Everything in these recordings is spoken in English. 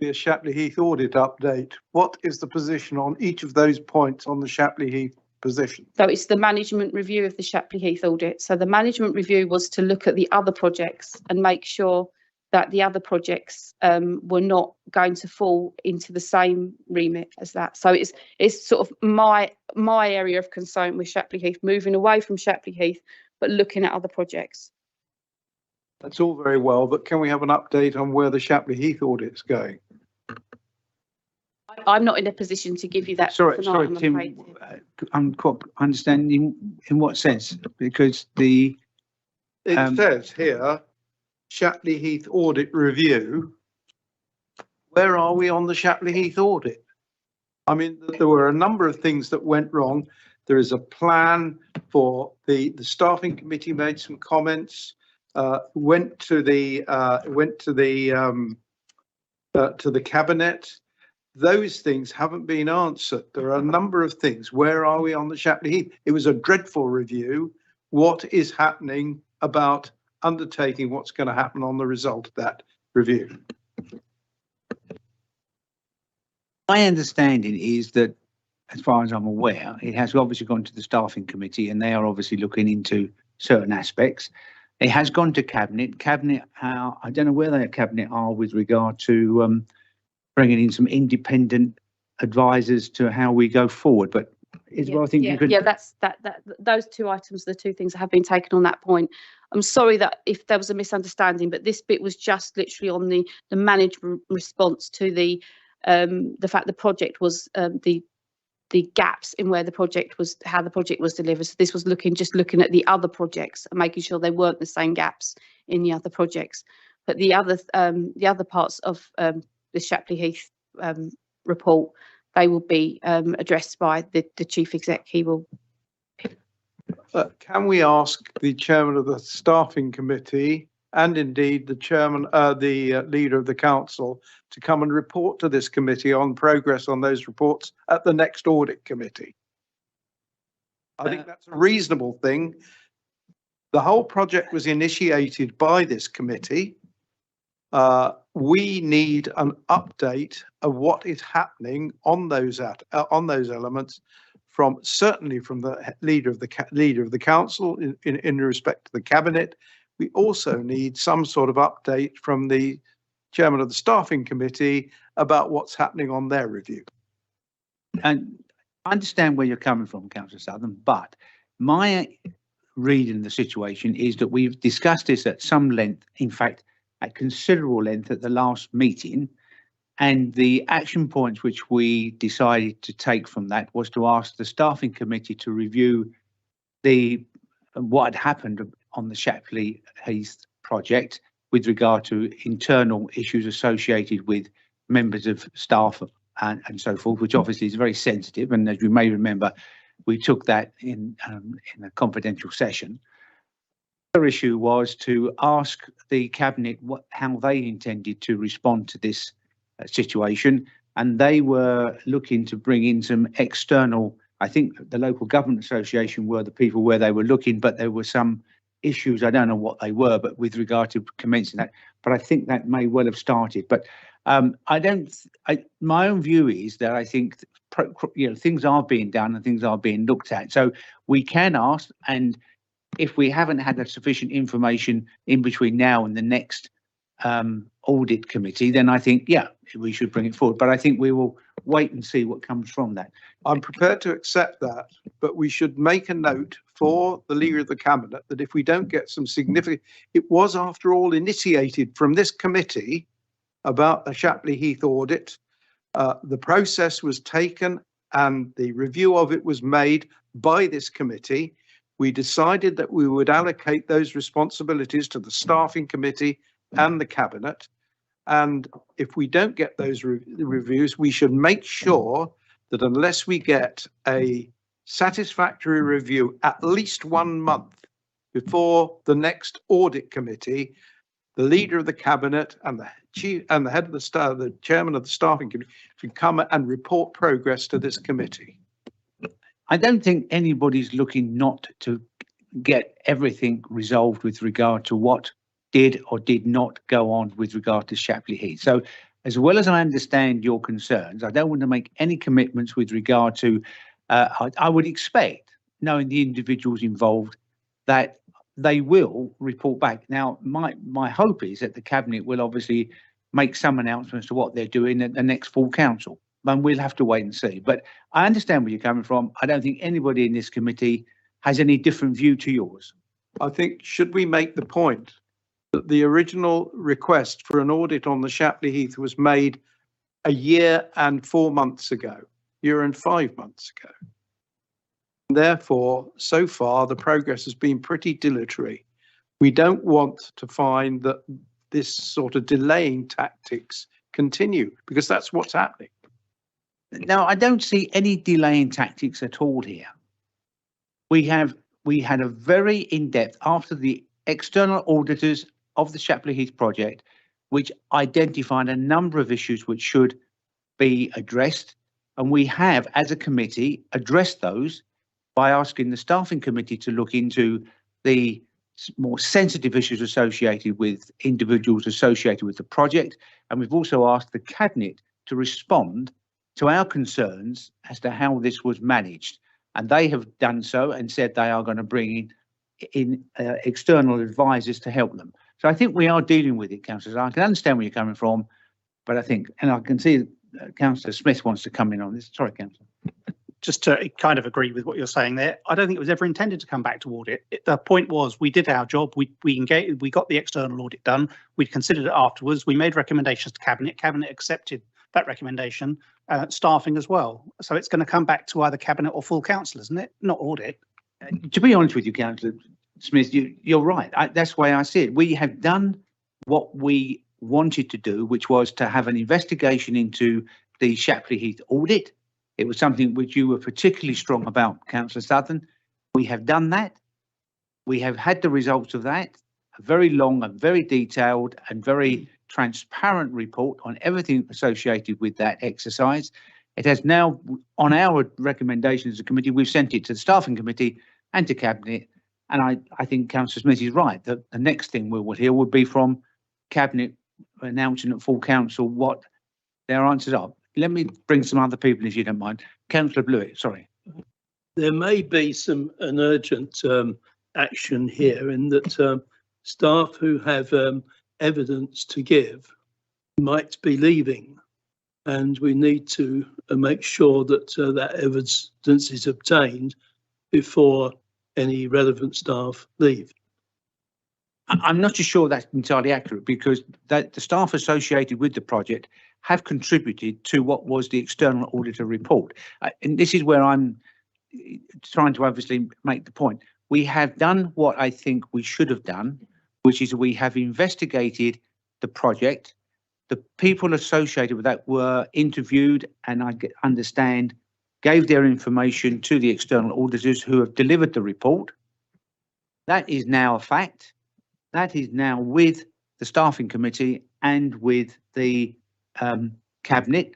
Be a Shapley Heath audit update. What is the position on each of those points on the Shapley Heath position? So it's the management review of the Shapley Heath audit. So the management review was to look at the other projects and make sure that the other projects were not going to fall into the same remit as that. So it's sort of my area of concern with Shapley Heath, moving away from Shapley Heath, but looking at other projects. That's all very well, but can we have an update on where the Shapley Heath audit's going? I'm not in a position to give you that. Sorry, Tim. I'm quite understanding in what sense, because it says here, Shapley Heath audit review. Where are we on the Shapley Heath audit? I mean, there were a number of things that went wrong. There is a plan for the staffing committee made some comments. Went to the cabinet. Those things haven't been answered. There are a number of things. Where are we on the Shapley Heath? It was a dreadful review. What is happening about undertaking what's going to happen on the result of that review? My understanding is that, as far as I'm aware, it has obviously gone to the staffing committee, and they are obviously looking into certain aspects. It has gone to cabinet. I don't know where the cabinet are with regard to bringing in some independent advisors to how we go forward. But Isabel, I think you could. Yeah, that's those two items, the two things that have been taken on that point. I'm sorry that if there was a misunderstanding, but this bit was just literally on the management response to the fact the project was the gaps in where the project was, how the project was delivered. So this was just looking at the other projects and making sure they weren't the same gaps in the other projects. But the other parts of the Shapley Heath report, they will be addressed by the chief exec. He will. Can we ask the chairman of the staffing committee and indeed the chairman, the leader of the council, to come and report to this committee on progress on those reports at the next audit committee? I think that's a reasonable thing. The whole project was initiated by this committee. We need an update of what is happening on those elements, certainly from the leader of the council in respect to the cabinet. We also need some sort of update from the chairman of the staffing committee about what's happening on their review. And I understand where you're coming from, Councillor Southern, but my reading of the situation is that we've discussed this at some length, in fact, at considerable length at the last meeting. And the action points which we decided to take from that was to ask the staffing committee to review what had happened on the Shapley Heath project with regard to internal issues associated with members of staff and so forth, which obviously is very sensitive. And as you may remember, we took that in a confidential session. The other issue was to ask the cabinet how they intended to respond to this situation, and they were looking to bring in some external. I think the local government association were the people where they were looking, but there were some issues, I don't know what they were, but with regard to commencing that, but I think that may well have started. But my own view is that I think things are being done and things are being looked at. So we can ask, and if we haven't had sufficient information in between now and the next audit committee, then I think, yeah, we should bring it forward. But I think we will wait and see what comes from that. I'm prepared to accept that, but we should make a note for the leader of the cabinet that if we don't get some significant, it was after all initiated from this committee about a Shapley Heath audit. The process was taken and the review of it was made by this committee. We decided that we would allocate those responsibilities to the staffing committee and the cabinet. And if we don't get those reviews, we should make sure that unless we get a satisfactory review at least 1 month before the next audit committee, the leader of the cabinet and the chief and the head of the chairman of the staffing committee should come and report progress to this committee. I don't think anybody's looking not to get everything resolved with regard to what did or did not go on with regard to Shapley Heath. So as well as I understand your concerns, I don't want to make any commitments with regard to, I would expect, knowing the individuals involved, that they will report back. Now, my hope is that the Cabinet will obviously make some announcements to what they're doing at the next full council. And we'll have to wait and see. But I understand where you're coming from. I don't think anybody in this committee has any different view to yours. I think, should we make the point that the original request for an audit on the Shapley Heath was made a year and 4 months ago, year and 5 months ago? Therefore, so far, the progress has been pretty dilatory. We don't want to find that this sort of delaying tactics continue, because that's what's happening. Now, I don't see any delaying tactics at all here. We had a very in-depth, after the external auditors of the Shapley Heath project, which identified a number of issues which should be addressed. And we have, as a committee, addressed those by asking the staffing committee to look into the more sensitive issues associated with individuals associated with the project. And we've also asked the Cabinet to respond to our concerns as to how this was managed. And they have done so and said they are going to bring in external advisors to help them. So I think we are dealing with it, Councillor. I can understand where you're coming from, but I think, and I can see Councillor Smith wants to come in on this. Sorry, Councillor. Just to kind of agree with what you're saying there, I don't think it was ever intended to come back to audit. The point was, we did our job. We engaged, we got the external audit done. We considered it afterwards. We made recommendations to Cabinet. Cabinet accepted that recommendation, staffing as well. So it's going to come back to either Cabinet or full council, isn't it? Not audit. To be honest with you, Councillor Smith, you're right. That's the way I see it. We have done what we wanted to do, which was to have an investigation into the Shapley Heath audit. It was something which you were particularly strong about, Councillor Southern. We have done that. We have had the results of that, a very long and very detailed and very transparent report on everything associated with that exercise. It has now, on our recommendation as a committee, we've sent it to the staffing committee and to Cabinet. And I think Councillor Smith is right. The next thing we will hear would be from Cabinet announcing at full council what their answers are. Let me bring some other people, if you don't mind. Councillor Blewett, sorry. There may be an urgent action here in that staff who have evidence to give might be leaving, and we need to make sure that that evidence is obtained before any relevant staff leave. I'm not just sure that's entirely accurate, because the staff associated with the project have contributed to what was the external auditor report. And this is where I'm trying to obviously make the point. We have done what I think we should have done, which is we have investigated the project. The people associated with that were interviewed, and I understand gave their information to the external auditors who have delivered the report. That is now a fact. That is now with the staffing committee and with the Cabinet,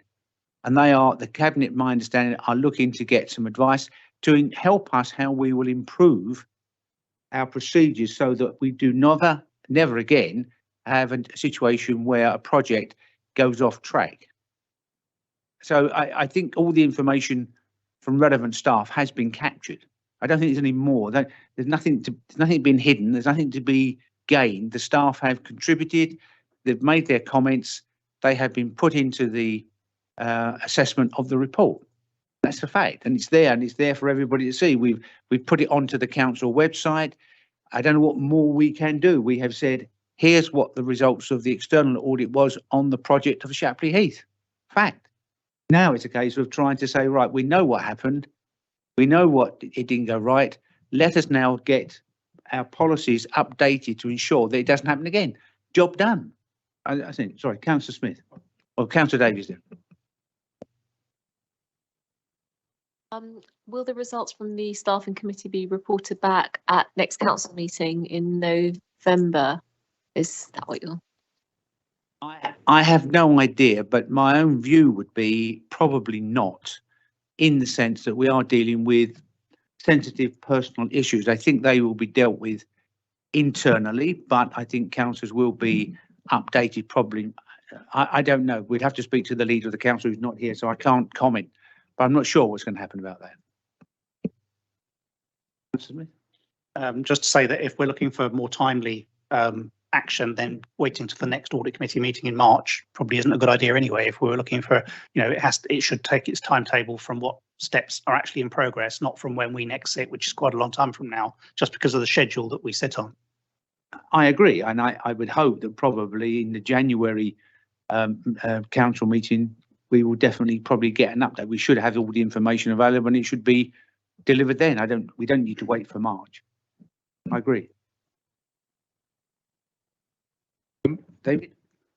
and the Cabinet, my understanding, are looking to get some advice to help us how we will improve our procedures so that we do never again have a situation where a project goes off track. So I think all the information from relevant staff has been captured. I don't think there's any more. There's nothing been hidden. There's nothing to be gained. The staff have contributed. They've made their comments. They have been put into the assessment of the report. That's a fact, and it's there for everybody to see. We've put it onto the council website. I don't know what more we can do. We have said, here's what the results of the external audit was on the project of Shapley Heath. Fact. Now it's a case of trying to say, right, we know what happened. We know what it didn't go right. Let us now get our policies updated to ensure that it doesn't happen again. Job done. I think, sorry, Councillor Smith or Councillor Davies then. Will the results from the staffing committee be reported back at next council meeting in November? Is that what you're? I have no idea, but my own view would be probably not, in the sense that we are dealing with sensitive personal issues. I think they will be dealt with internally, but I think councillors will be updated probably I don't know. We'd have to speak to the leader of the council who's not here, so I can't comment. But I'm not sure what's going to happen about that. Just to say that if we're looking for more timely action, then waiting to the next audit committee meeting in March probably isn't a good idea anyway. If we were looking for, it should take its timetable from what steps are actually in progress, not from when we next sit, which is quite a long time from now, just because of the schedule that we sit on. I agree, and I would hope that probably in the January council meeting, we will definitely probably get an update. We should have all the information available, and it should be delivered then. We don't need to wait for March. I agree. David?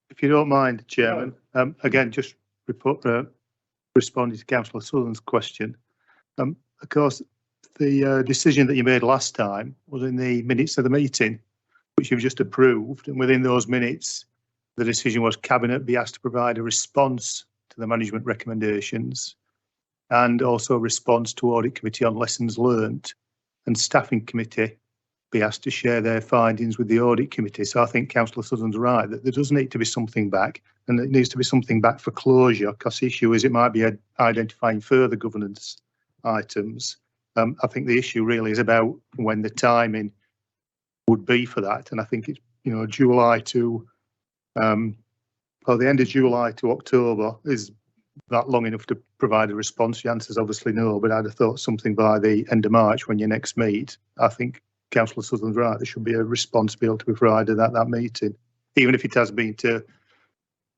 If you don't mind, Chairman, again, just responding to Councillor Sutherland's question. Of course, the decision that you made last time was in the minutes of the meeting, which you've just approved, and within those minutes, the decision was Cabinet be asked to provide a response to the management recommendations and also a response to Audit Committee on lessons learnt, and Staffing Committee be asked to share their findings with the Audit Committee. So I think Councillor Sutherland's right that there does need to be something back, and it needs to be something back for closure, because the issue is it might be identifying further governance items. I think the issue really is about when the timing would be for that, and I think it's July to the end of July to October. Is that long enough to provide a response? The answer is obviously no, but I'd have thought something by the end of March when you next meet. I think Councillor Sutherland's right, there should be a response to be able to be provided at that meeting, even if it has been to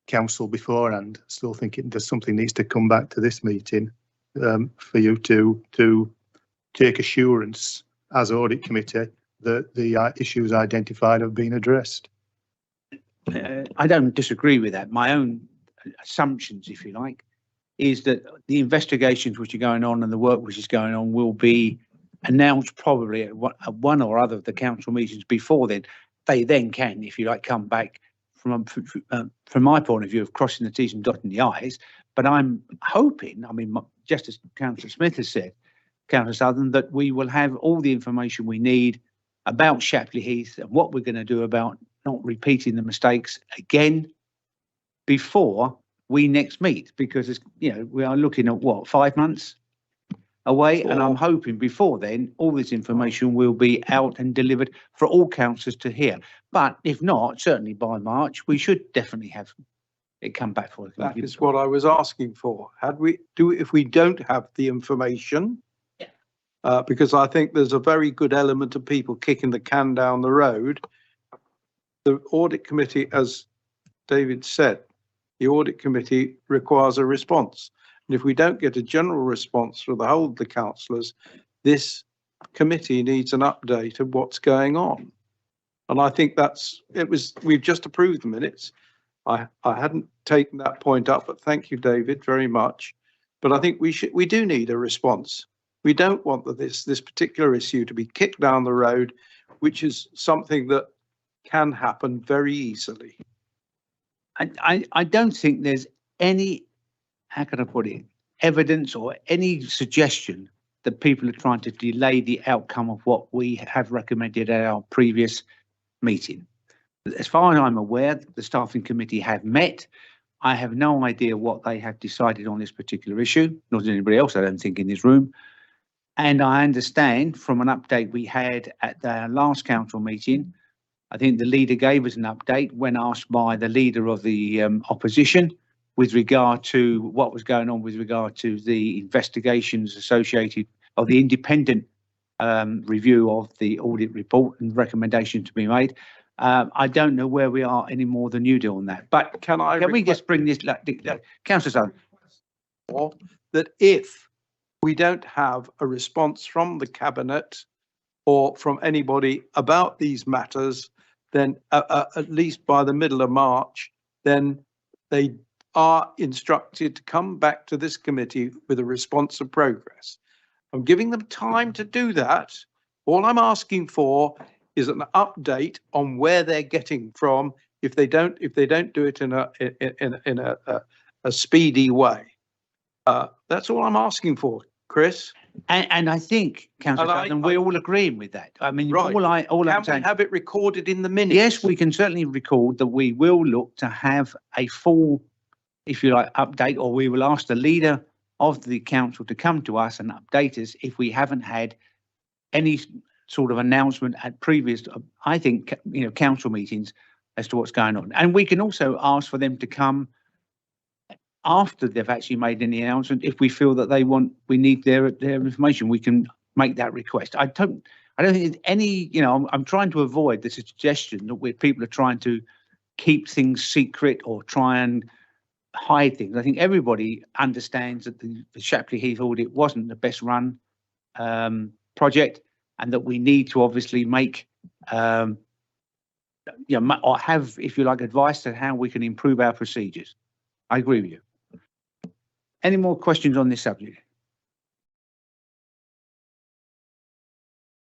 council beforehand. Still thinking there's something needs to come back to this meeting for you to take assurance as Audit Committee that the issues identified have been addressed. I don't disagree with that. My own assumptions, if you like, is that the investigations which are going on and the work which is going on will be announced probably at one or other of the council meetings before then. They then can, if you like, come back from my point of view of crossing the T's and dotting the I's. But I'm hoping, just as Councillor Smith has said, Councillor Sutherland, that we will have all the information we need about Shapley Heath and what we're going to do about not repeating the mistakes again before we next meet, because we are looking at 5 months away, and I'm hoping before then all this information will be out and delivered for all councillors to hear. But if not, certainly by March we should definitely have it come back for us. That is what I was asking for. If we don't have the information, because I think there's a very good element of people kicking the can down the road. The Audit Committee, as David said, the Audit Committee requires a response. And if we don't get a general response from the whole of the councillors, this committee needs an update of what's going on. And I think we've just approved the minutes. I hadn't taken that point up, but thank you, David, very much. But I think we do need a response. We don't want this particular issue to be kicked down the road, which is something that can happen very easily. I don't think there's any, how can I put it, evidence or any suggestion that people are trying to delay the outcome of what we have recommended at our previous meeting. As far as I'm aware, the Staffing Committee have met. I have no idea what they have decided on this particular issue, nor does anybody else, I don't think, in this room. And I understand from an update we had at the last council meeting, I think the leader gave us an update when asked by the leader of the opposition with regard to what was going on with regard to the investigations associated of the independent review of the audit report and recommendations to be made. I don't know where we are any more than you do on that. But can we just bring this, Councillor Sutherland, that if we don't have a response from the Cabinet or from anybody about these matters, then at least by the middle of March, then they are instructed to come back to this committee with a response of progress. I'm giving them time to do that. All I'm asking for is an update on where they're getting from if they don't do it in a speedy way. That's all I'm asking for, Chris. And I think, Councillor And Sutherland, we're all agreeing with that. I mean, Right. all I'm Can we saying, have it recorded in the minutes? yes, we can certainly record that we will look to have a full, if you like, update, or we will ask the leader of the council to come to us and update us if we haven't had any sort of announcement at previous, I think, council meetings as to what's going on. And we can also ask for them to come after they've actually made any announcement. If we feel that we need their information, we can make that request. I don't think there's any, I'm trying to avoid the suggestion that people are trying to keep things secret or try and hide things. I think everybody understands that the Shapley Heath audit wasn't the best run project, and that we need to obviously make or have, if you like, advice on how we can improve our procedures. I agree with you. Any more questions on this subject?